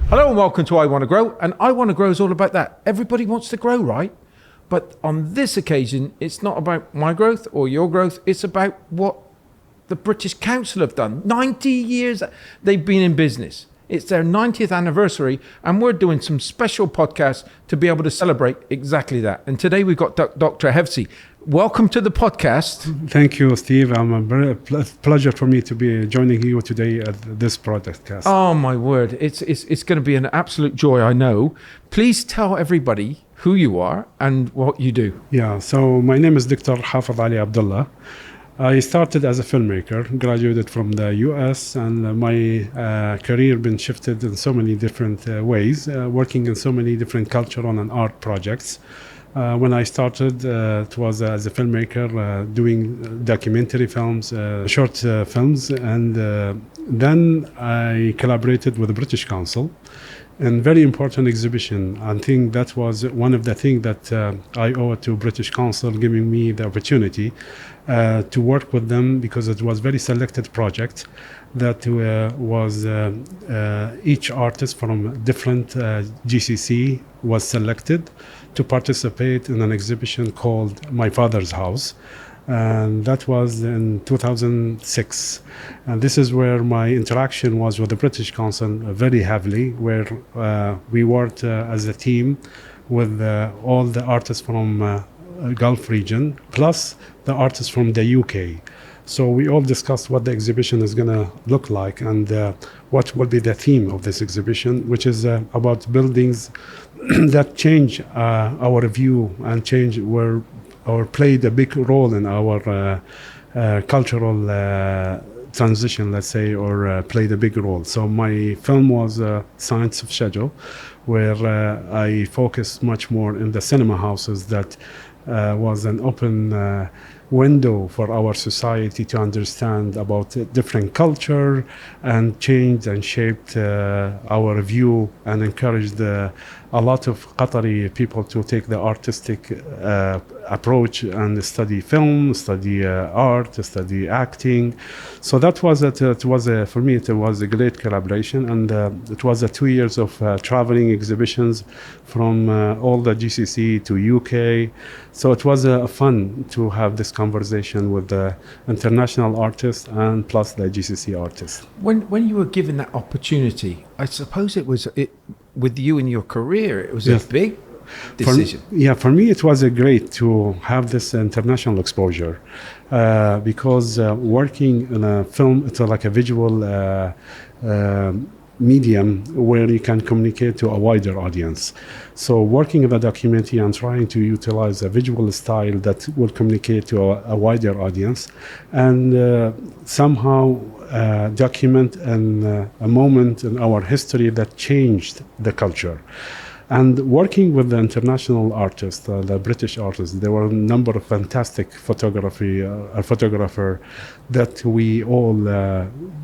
Hello and welcome to I Want to Grow, and I Want to Grow is all about that. Everybody wants to grow, right? But on this occasion, it's not about my growth or your growth. It's about what the British Council have done. 90 years they've been in business. It's their 90th anniversary, and we're doing some special podcasts to be able to celebrate exactly that. And today we've got Dr. 𝗙𝗪𝗀. Welcome to the podcast. Thank you, Steve. I'm a very pleasure for me to be joining you today at this podcast. Oh my word, it's going to be an absolute joy, I know. Please tell everybody who you are and what you do. Yeah, so my name is Dr. Hafiz Ali Abdulla. I started as a filmmaker, graduated from the US, and my career been shifted in so many different ways, working in so many different cultural and art projects. When I started, it was as a filmmaker, doing documentary films, short films, and then I collaborated with the British Council in very important exhibition. I think that was one of the things that I owe to British Council, giving me the opportunity to work with them, because it was very selected project that was each artist from different GCC was selected to participate in an exhibition called My Father's House. And that was in 2006. And this is where my interaction was with the British Council very heavily, where we worked as a team with all the artists from Gulf region, plus the artists from the UK. So we all discussed what the exhibition is going to look like, and what will be the theme of this exhibition, which is about buildings that change our view and change where or played a big role in our cultural transition, let's say, or played a big role. So my film was 𝗙ecie of 𝗙𝗪𝗀, where I focused much more in the cinema houses that was an open window for our society to understand about different culture, and changed and shaped our view and encouraged a lot of Qatari people to take the artistic approach and study film, study art, study acting. So that was for me it was a great collaboration, and it was 2 years of traveling exhibitions from all the GCC to UK. So it was fun to have this conversation with the international artists and plus the GCC artists. When you were given that opportunity, I suppose it was with you in your career, it was Yes. a big decision. For me it was great to have this international exposure, because working in a film, it's like a visual medium where you can communicate to a wider audience. So working in a documentary and trying to utilize a visual style that will communicate to a wider audience, and somehow document a moment in our history that changed the culture. And working with the international artists, the British artists, there were a number of fantastic photographer that we all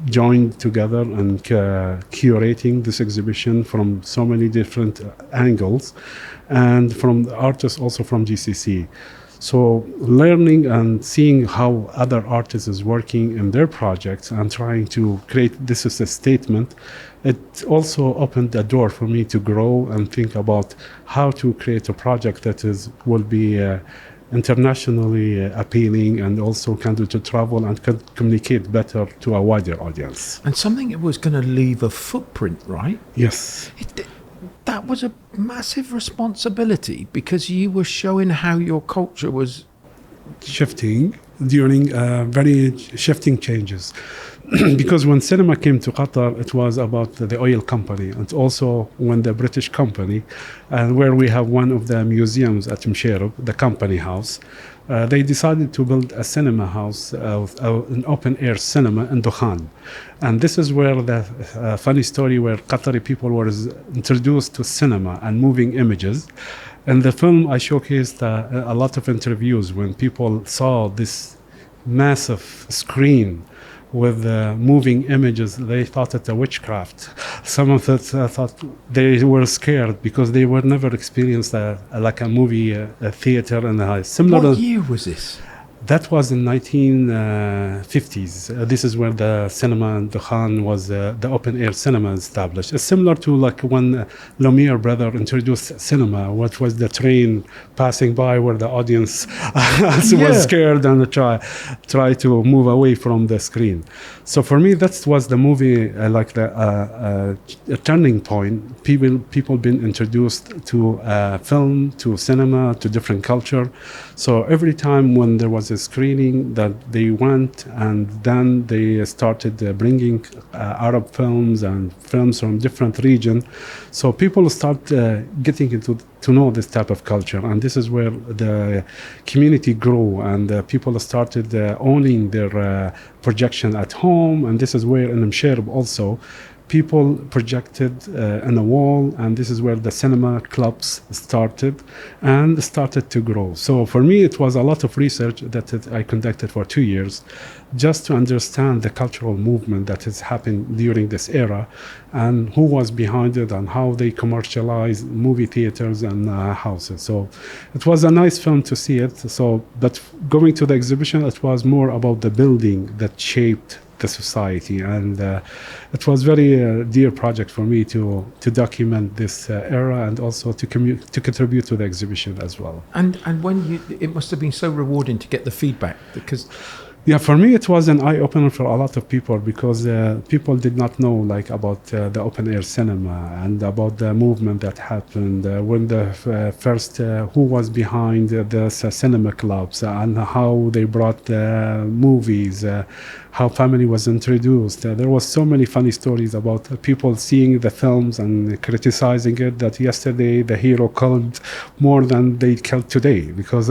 joined together and curating this exhibition from so many different angles, and from the artists also from GCC. So learning and seeing how other artists is working in their projects and trying to create this as a statement, it also opened a door for me to grow and think about how to create a project that will be internationally appealing, and also can do to travel and communicate better to a wider audience. And something that was going to leave a footprint, right? Yes. That was a massive responsibility, because you were showing how your culture was shifting during very shifting changes. because when cinema came to Qatar, it was about the oil company, and also when the British company, and where we have one of the museums at 𝗪𝗪𝗀𝗪, the company house, they decided to build a cinema house, an open air cinema in Dukhan. And this is where the funny story where Qatari people were introduced to cinema and moving images. In the film, I showcased a lot of interviews when people saw this massive screen with moving images. They thought it a witchcraft. Some of them thought they were scared because they were never experienced like a movie theater and similar. What year was this? That was in 1950s. This is where the cinema in Dukhan was the open air cinema established. It's similar to like when Lumiere brother introduced cinema, what was the train passing by where the audience was scared and try to move away from the screen. So for me, that was the movie like a turning point. People been introduced to film, to cinema, to different culture. So every time when there was a screening that they went, and then they started bringing Arab films and films from different regions. So people start getting to know this type of culture, and this is where the community grew, and people started owning their projection at home. And this is where in 𝗪𝗪𝗀𝗪 also people projected on a wall, and this is where the cinema clubs started to grow. So for me, it was a lot of research that I conducted for 2 years, just to understand the cultural movement that has happened during this era, and who was behind it, and how they commercialized movie theaters and houses. So it was a nice film to see it. So, but going to the exhibition, it was more about the building that shaped the society, and it was very dear project for me to document this era, and also to contribute to the exhibition as well. And when it must have been so rewarding to get the feedback, because yeah, for me it was an eye-opener for a lot of people, because people did not know like about the open-air cinema and about the movement that happened when the first who was behind the cinema clubs, and how they brought the movies, how family was introduced. There was so many funny stories about people seeing the films and criticizing it, that yesterday the hero killed more than they killed today, because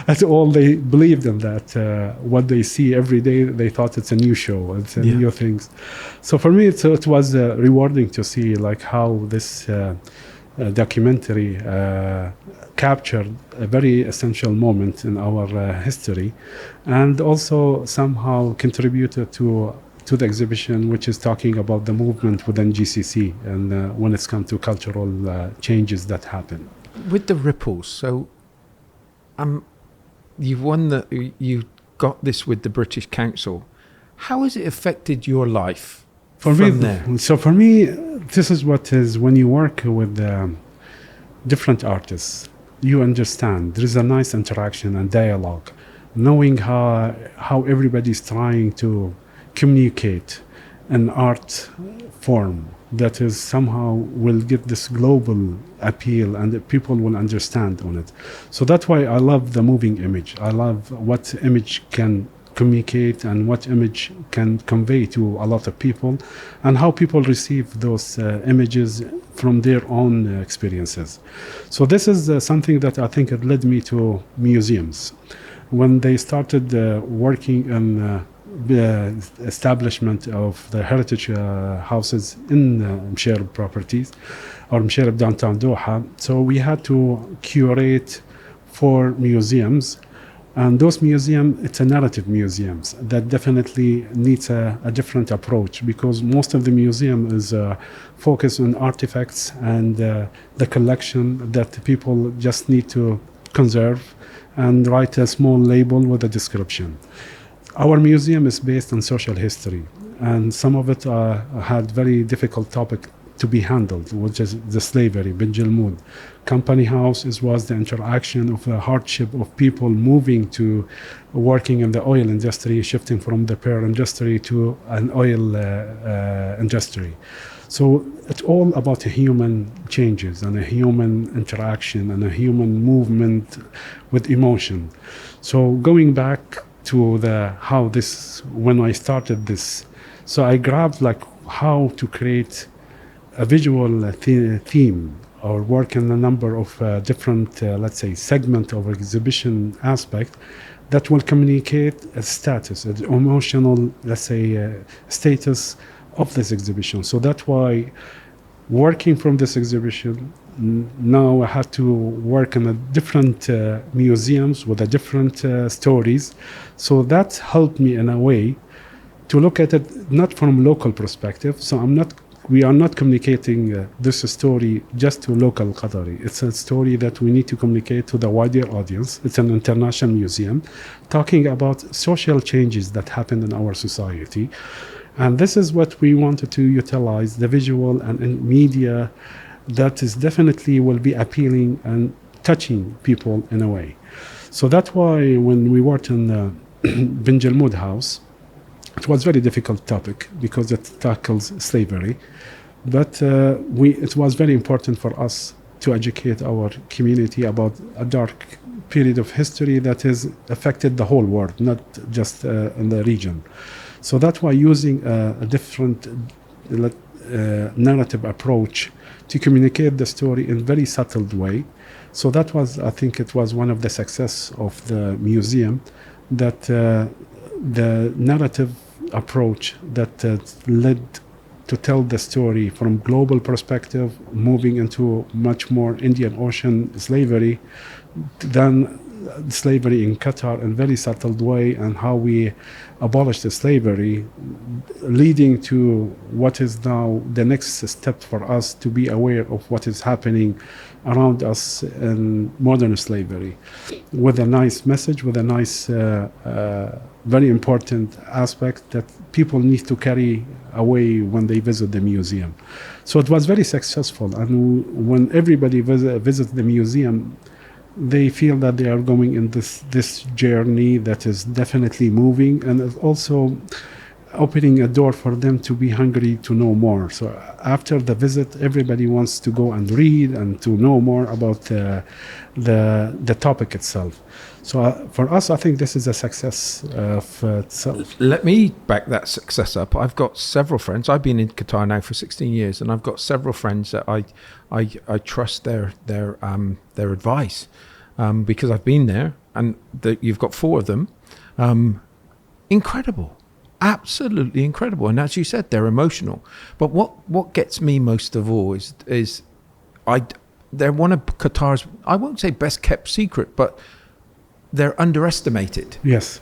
that's all they believed in, that what they see every day, they thought it's a new show, it's new things. So for me, it was rewarding to see like how this documentary captured a very essential moment in our history, and also somehow contributed to the exhibition, which is talking about the movement within GCC, and when it's come to cultural changes that happen. With the ripples, so you've won you got this with the British Council. How has it affected your life from there? So for me, this is what is when you work with different artists, you understand there is a nice interaction and dialogue, knowing how everybody's trying to communicate an art form that is somehow will get this global appeal, and that people will understand on it. So that's why I love the moving image. I love what image can communicate and what image can convey to a lot of people, and how people receive those images from their own experiences. So this is something that I think it led me to museums. When they started working on the establishment of the heritage houses in 𝗪𝗪𝗀𝗪 properties, or 𝗪𝗪𝗀𝗪 downtown Doha, so we had to curate 4 museums. And those museums, it's a narrative museums that definitely needs a different approach, because most of the museum is focused on artifacts and the collection that people just need to conserve and write a small label with a description. Our museum is based on social history, and some of it had very difficult topic to be handled, which is the slavery, Benjelmood. Company house was the interaction of the hardship of people moving to working in the oil industry, shifting from the pearl industry to an oil industry. So it's all about human changes and a human interaction and a human movement with emotion. So going back to when I started this, So I grabbed like how to create a visual theme or work in a number of different, let's say, segment of exhibition aspect that will communicate a status, an emotional, let's say, status of this exhibition. So that's why working from this exhibition, now I have to work in a different museums with a different stories. So that helped me in a way to look at it not from local perspective. So we are not communicating this story just to local Qatari. It's a story that we need to communicate to the wider audience. It's an international museum talking about social changes that happen in our society. And this is what we wanted to utilize, the visual and media that is definitely will be appealing and touching people in a way. So that's why when we worked in Bin Jalmoud House, it was a very difficult topic because it tackles slavery. But it was very important for us to educate our community about a dark period of history that has affected the whole world, not just in the region. So that's why using a different narrative approach to communicate the story in a very subtle way. So that was, I think it was one of the success of the museum, that the narrative approach that led to tell the story from global perspective, moving into much more Indian Ocean slavery than slavery in Qatar in very subtle way, and how we abolished the slavery, leading to what is now the next step for us to be aware of what is happening around us in modern slavery, with a nice message, with a nice very important aspect that people need to carry away when they visit the museum. So it was very successful, and when everybody visits the museum, they feel that they are going in this journey that is definitely moving, and is also opening a door for them to be hungry to know more. So after the visit, everybody wants to go and read and to know more about the topic itself. So for us, I think this is a success of itself. Let me back that success up. I've got several friends. I've been in Qatar now for 16 years, and I've got several friends that I trust their advice because I've been there, and you've got 4 of them. Incredible. Absolutely incredible. And as you said, they're emotional. But what gets me most of all is they're one of Qatar's, I won't say best kept secret, but they're underestimated. Yes.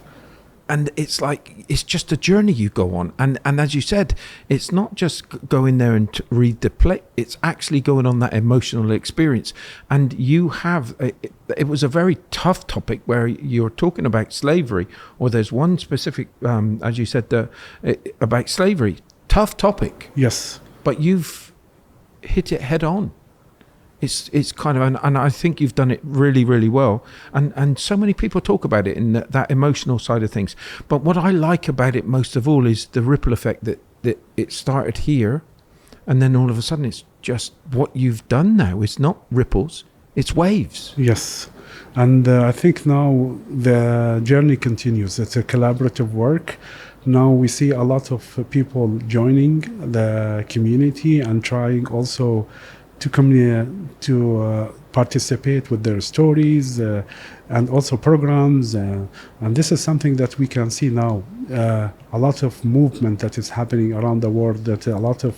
And it's like, it's just a journey you go on. And as you said, it's not just go in there and read the play. It's actually going on that emotional experience. And you have, it was a very tough topic where you're talking about slavery, or there's one specific, as you said, about slavery. Tough topic. Yes. But you've hit it head on. It's kind of, and I think you've done it really, really well. And so many people talk about it in that emotional side of things. But what I like about it most of all is the ripple effect that it started here, and then all of a sudden it's just what you've done now. It's not ripples, it's waves. Yes. And I think now the journey continues. It's a collaborative work. Now we see a lot of people joining the community and trying also to participate with their stories and also programs, and this is something that we can see now, a lot of movement that is happening around the world, that a lot of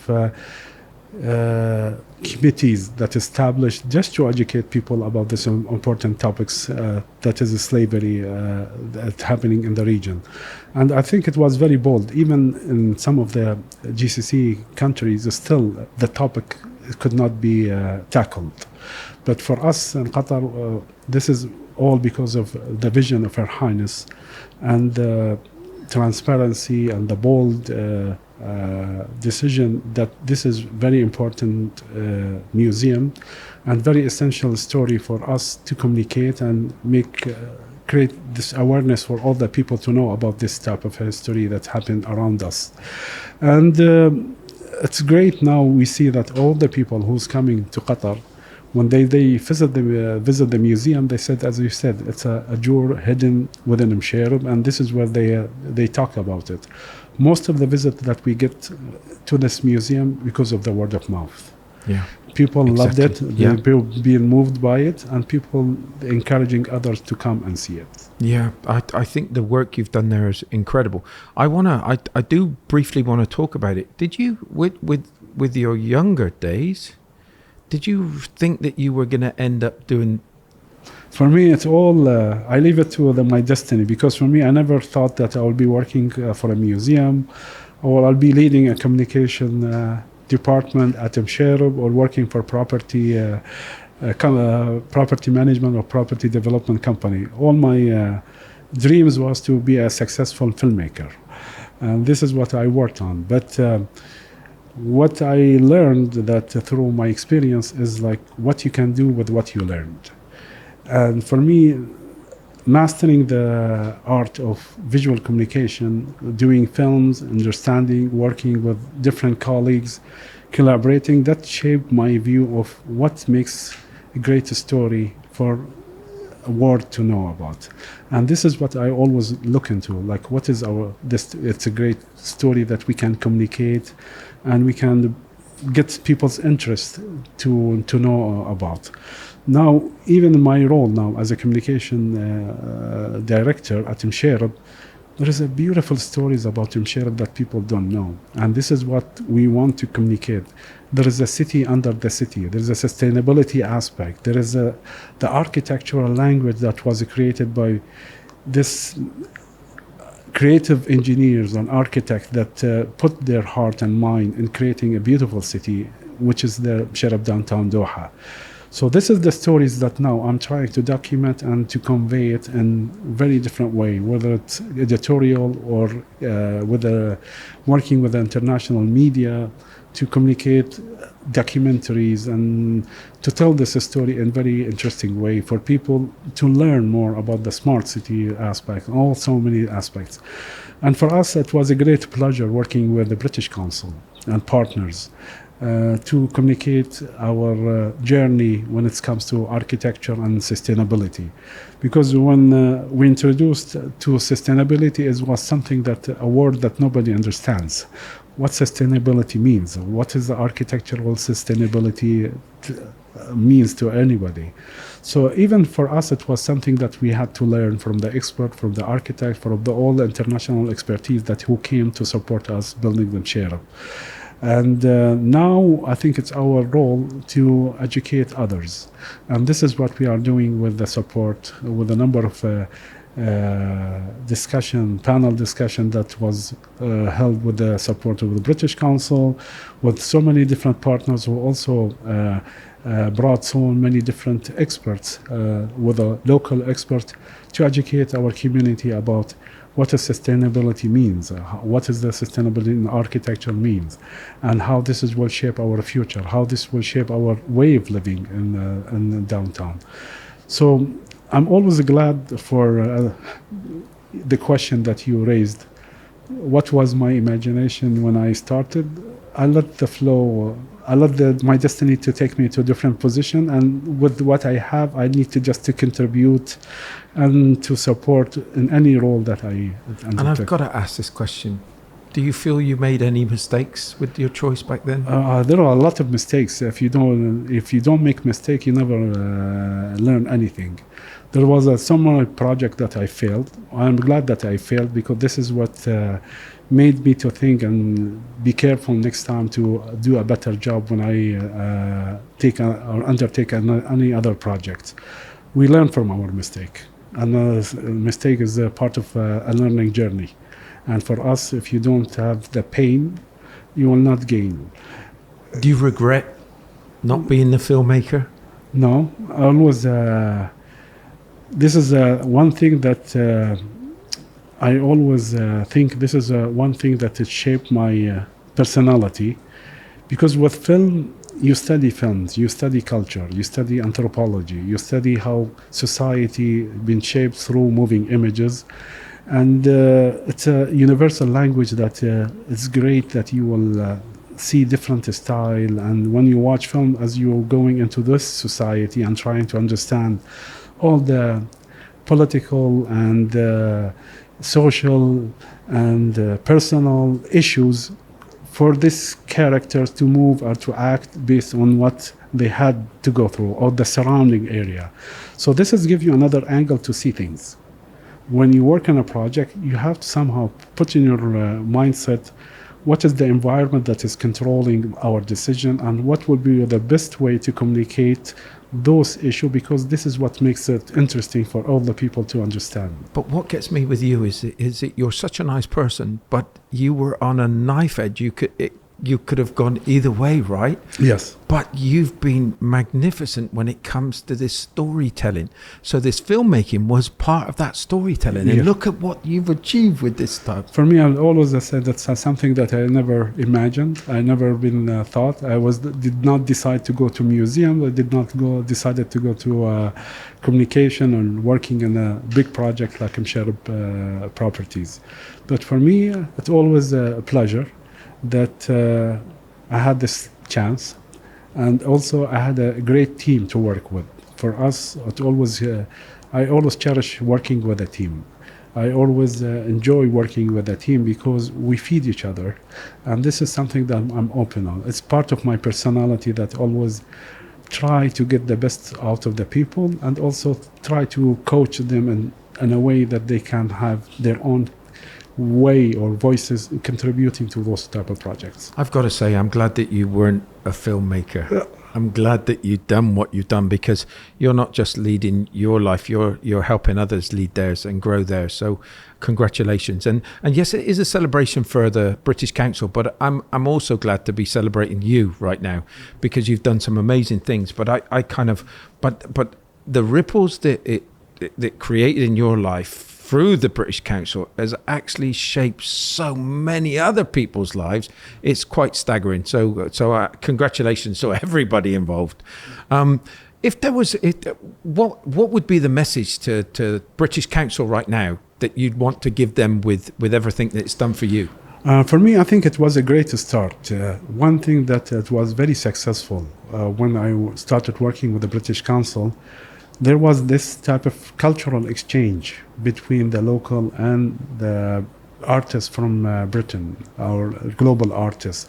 committees that established just to educate people about these important topics, that is slavery that's happening in the region. And I think it was very bold. Even in some of the GCC countries, still the topic could not be tackled. But for us in Qatar, this is all because of the vision of Her Highness and the transparency and the bold decision that this is very important museum and very essential story for us to communicate and create this awareness for all the people to know about this type of history that happened around us. And it's great now we see that all the people who's coming to Qatar, when they visit the museum, they said, as you said, it's a jewel hidden within 𝗪𝗪𝗀𝗪, and this is where they talk about it. most of the visits that we get to this museum because of the word of mouth. Yeah. People loved it, Yeah. people being moved by it, and people encouraging others to come and see it. Yeah, I think the work you've done there is incredible. I do briefly want to talk about it. Did you, with your younger days, did you think that you were going to end up doing? For me, it's all, I leave it to my destiny, because for me, I never thought that I will be working for a museum, or I'll be leading a communication department at 𝗙𝗪𝗪, or working for property management or property development company. All my dreams was to be a successful filmmaker. And this is what I worked on. But what I learned that through my experience is like what you can do with what you learned. And for me, mastering the art of visual communication, doing films, understanding, working with different colleagues, collaborating, that shaped my view of what makes a great story for a world to know about. And this is what I always look into, like what is it's a great story that we can communicate and we can get people's interest to know about. Now, even in my role now as a communication director at 𝗙𝗪𝗪, there is a beautiful stories about 𝗙𝗪𝗪 that people don't know. And this is what we want to communicate. There is a city under the city. There is a sustainability aspect. There is the architectural language that was created by this creative engineers and architects that put their heart and mind in creating a beautiful city, which is the 𝗙𝗪𝗪 downtown Doha. So this is the stories that now I'm trying to document and to convey it in very different way, whether it's editorial or working with the international media to communicate documentaries and to tell this story in very interesting way for people to learn more about the smart city aspect, all so many aspects. And for us, it was a great pleasure working with the British Council and partners to communicate our journey when it comes to architecture and sustainability. Because when we introduced to sustainability, it was something that a word that nobody understands. What sustainability means, what is the architectural sustainability means to anybody. So even for us, it was something that we had to learn from the expert, from the architect, from all the international expertise who came to support us building the 𝗙𝗪𝗪. And now I think it's our role to educate others. And this is what we are doing with the support, with a number of panel discussion that was held with the support of the British Council, with so many different partners who also brought so many different experts, with a local expert to educate our community about what sustainability means, what is the sustainability in architecture means, and how this will shape our future, how this will shape our way of living in downtown. So I'm always glad for the question that you raised. What was my imagination when I started? I let the flow, I let my destiny to take me to a different position, and with what I have, I need to just to contribute and to support in any role that I undertake. And I've got to ask this question. Do you feel you made any mistakes with your choice back then? There are a lot of mistakes. If you don't make mistake, you never learn anything. There was a summer project that I failed. I'm glad that I failed, because this is what made me to think and be careful next time to do a better job when I undertake any other project. We learn from our mistake, and a mistake is a part of a learning journey. And for us, if you don't have the pain, you will not gain. Do you regret not being the filmmaker? No, I always. This is one thing that I always think. This is one thing that has shaped my personality, because with film, you study films, you study culture, you study anthropology, you study how society been shaped through moving images. And it's a universal language that it's great that you will see different style. And when you watch film, as you're going into this society and trying to understand all the political and social and personal issues for this character to move or to act based on what they had to go through or the surrounding area. So this is give you another angle to see things. When you work on a project, you have to somehow put in your mindset what is the environment that is controlling our decision and what will be the best way to communicate those issues, because this is what makes it interesting for all the people to understand. But what gets me with you is that you're such a nice person, but you were on a knife edge. You could have gone either way, right? Yes. But you've been magnificent when it comes to this storytelling. So this filmmaking was part of that storytelling. And look at what you've achieved with this stuff. For me, I always said that's something that I never imagined. I never been thought. Did not decide to go to museum. I did not decided to go to communication and working in a big project like 𝗪𝗪 properties. But for me, it's always a pleasure that I had this chance, and also I had a great team to work with. For us, I always cherish working with a team. I always enjoy working with a team because we feed each other, and this is something that I'm open on. It's part of my personality that always try to get the best out of the people and also try to coach them in a way that they can have their own way or voices contributing to those type of projects. I've got to say, I'm glad that you weren't a filmmaker. I'm glad that you've done what you've done, because you're not just leading your life, you're helping others lead theirs and grow theirs. So congratulations. And yes, it is a celebration for the British Council, but I'm also glad to be celebrating you right now, because you've done some amazing things. But but the ripples that created in your life through the British Council has actually shaped so many other people's lives. It's quite staggering. So congratulations to everybody involved. What would be the message to British Council right now that you'd want to give them with everything that it's done for you? For me, I think it was a great start. One thing that it was very successful when I started working with the British Council, there was this type of cultural exchange between the local and the artists from Britain, our global artists.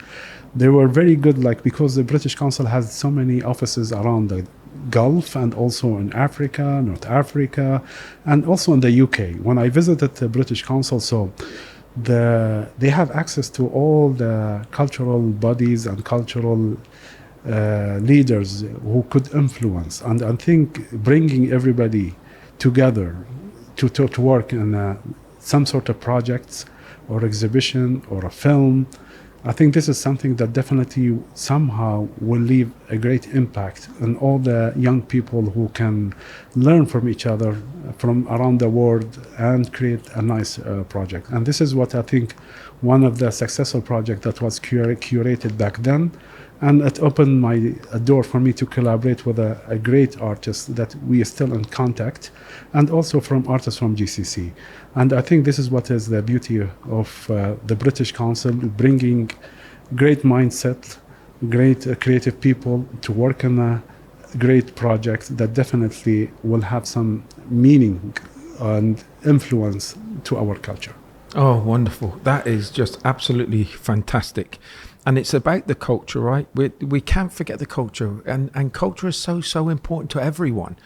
They were very good, because the British Council has so many offices around the Gulf and also in Africa, North Africa, and also in the UK. When I visited the British Council, they have access to all the cultural bodies and cultural leaders who could influence, and I think bringing everybody together to work in some sort of projects or exhibition or a film, I think this is something that definitely somehow will leave a great impact on all the young people who can learn from each other from around the world and create a nice project. And this is what I think one of the successful projects that was curated back then. And it opened a door for me to collaborate with a great artist that we are still in contact, and also from artists from 𝗪𝗪. And I think this is what is the beauty of the British Council, bringing great mindset, great creative people to work on a great project that definitely will have some meaning and influence to our culture. Oh, wonderful. That is just absolutely fantastic. And it's about the culture, right? We can't forget the culture, and culture is so important to everyone.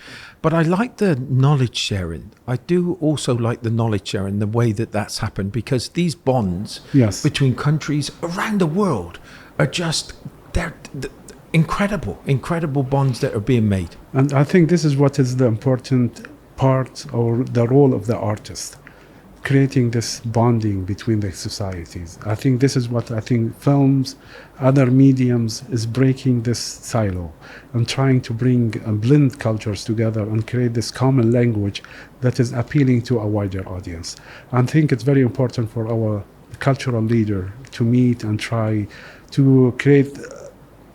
But I like the knowledge sharing. I do also like the knowledge sharing, the way that that's happened, because these bonds between countries around the world are just, they're incredible bonds that are being made. And I think this is what is the important part or the role of the artist, creating this bonding between the societies. I think this is what I think films, other mediums is breaking this silo and trying to bring and blend cultures together and create this common language that is appealing to a wider audience. I think it's very important for our cultural leader to meet and try to create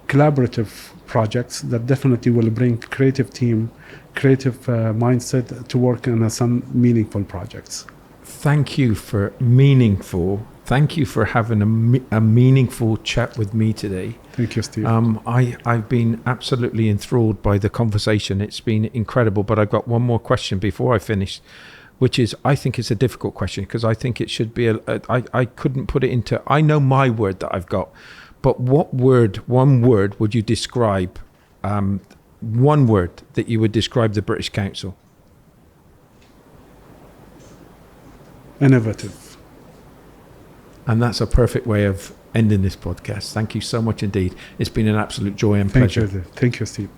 collaborative projects that definitely will bring creative team, creative mindset to work on some meaningful projects. Thank you for meaningful. Thank you for having a meaningful chat with me today. Thank you, Steve. I've been absolutely enthralled by the conversation. It's been incredible. But I've got one more question before I finish. which is, I think it's a difficult question because I think it should be, I couldn't put it into, I know my word that I've got, but what word, one word would you describe, one word that you would describe the British Council? Innovative. And that's a perfect way of ending this podcast. Thank you so much indeed. It's been an absolute joy and pleasure. Thank you, Steve.